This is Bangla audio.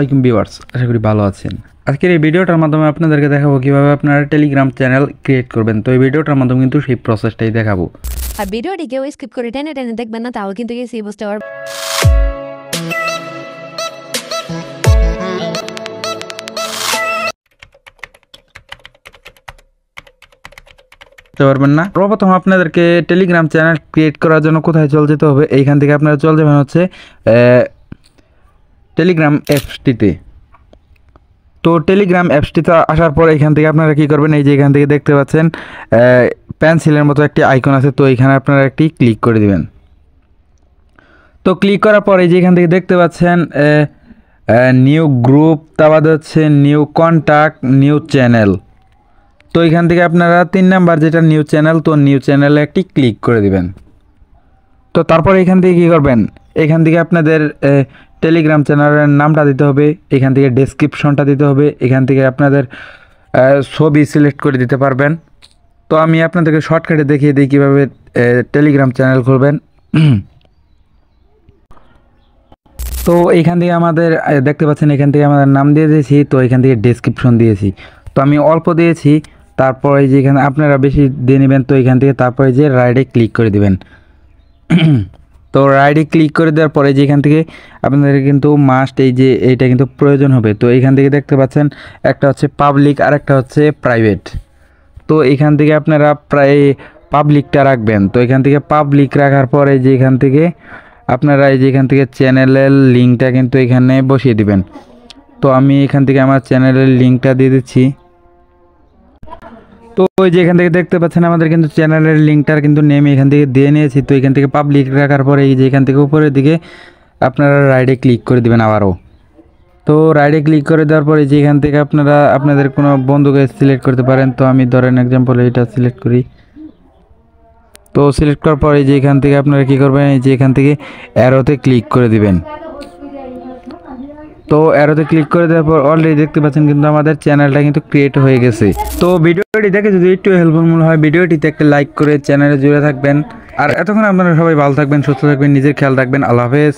আলাইকুম ভিউয়ার্স, আশা করি ভালো আছেন। আজকের এই ভিডিওটার মাধ্যমে আপনাদেরকে দেখাবো কিভাবে আপনারা টেলিগ্রাম চ্যানেল ক্রিয়েট করবেন। তো এই ভিডিওটার মাধ্যমে কিন্তু সেই প্রসেসটাই দেখাবো। আর ভিডিওটি কেউ স্কিপ করে টেনে টেনে দেখবেন না, তাহলে কিন্তু এই বুঝতে পারবেন। পারবেন না। সর্বপ্রথম আপনাদেরকে টেলিগ্রাম চ্যানেল ক্রিয়েট করার জন্য কোথায় চলে যেতে হবে, এইখান থেকে আপনারা চলে যাবেন হচ্ছে টেলিগ্রাম অ্যাপসটিতে। তো টেলিগ্রাম অ্যাপসটিতে আসার পর এখান থেকে আপনারা কী করবেন, এই যে এখান থেকে দেখতে পাচ্ছেন পেন্সিলের মতো একটি আইকন আছে, তো এখানে আপনারা একটি ক্লিক করে দিবেন। তো ক্লিক করার পর এই যে এখান থেকে দেখতে পাচ্ছেন নিউ গ্রুপ, তা বাদে হচ্ছে নিউ কন্ট্যাক্ট, নিউ চ্যানেল। তো এখান থেকে আপনারা 3 নাম্বার যেটা নিউ চ্যানেল, তো নিউ চ্যানেলে একটি ক্লিক করে দিবেন। তো তারপর এখান থেকে কী করবেন, এখান থেকে আপনাদের টেলিগ্রাম চ্যানেলের নামটা দিতে হবে, এখান থেকে ডেসক্রিপশনটা দিতে হবে, এখান থেকে আপনাদের ছবি সিলেক্ট করে দিতে পারবেন। তো আমি আপনাদেরকে শর্টকাটে দেখিয়ে দিই কীভাবে টেলিগ্রাম চ্যানেল খুলবেন। তো এইখান থেকে আমাদের দেখতে পাচ্ছেন এখান থেকে আমাদের নাম দিয়ে দিয়েছি, তো এখান থেকে ডেসক্রিপশন দিয়েছি। তো আমি অল্প দিয়েছি, তারপরে যে এখানে আপনারা বেশি দিয়ে নেবেন। তো এখান থেকে তারপরে যে রাইডে ক্লিক করে দিবেন। তো রাইডে ক্লিক করে দেওয়ার পরে যে এখান থেকে আপনাদের কিন্তু মাস্ট এই যে এইটা কিন্তু প্রয়োজন হবে। তো এখান থেকে দেখতে পাচ্ছেন একটা হচ্ছে পাবলিক আর একটা হচ্ছে প্রাইভেট। তো এখান থেকে আপনারা প্রায় পাবলিকটা রাখবেন। তো এখান থেকে পাবলিক রাখার পরে যে এখান থেকে আপনারা এই যে এখান থেকে চ্যানেলের লিঙ্কটা কিন্তু এখানে বসিয়ে দিবেন। তো আমি এখান থেকে আমার চ্যানেলের লিঙ্কটা দিয়ে দিচ্ছি। তো ওই যে এখান থেকে দেখতে পাচ্ছেন আমাদের কিন্তু চ্যানেলের লিঙ্কটার কিন্তু নেম এখান থেকে দিয়ে নিয়েছি। তো এখান থেকে পাবলিক রাখার পরে এই যে এখান থেকে উপরের দিকে আপনারা রাইডে ক্লিক করে দিবেন আবারও। তো রাইডে ক্লিক করে দেওয়ার পরে যে এখান থেকে আপনারা আপনাদের কোনো বন্ধুকে সিলেক্ট করতে পারেন। তো আমি ধরেন এক্সাম্পল এটা সিলেক্ট করি। তো সিলেক্ট করার পরে যে এখান থেকে আপনারা কী করবেন, এই যে এখান থেকে অ্যারোতে ক্লিক করে দিবেন। তো অ্যারোতে ক্লিক করে দেওয়ার পর অলরেডি দেখতে পাচ্ছেন কিন্তু আমাদের চ্যানেলটা কিন্তু ক্রিয়েট হয়ে গেছে। তো ভিডিওটি দেখে যদি একটু হেল্পফুল মনে হয়, ভিডিওটিতে একটা লাইক করে চ্যানেলে জুড়ে থাকবেন। আর এতক্ষণ আপনারা সবাই ভালো থাকবেন, সুস্থ থাকবেন, নিজের খেয়াল রাখবেন। আল্লাহ হাফেজ।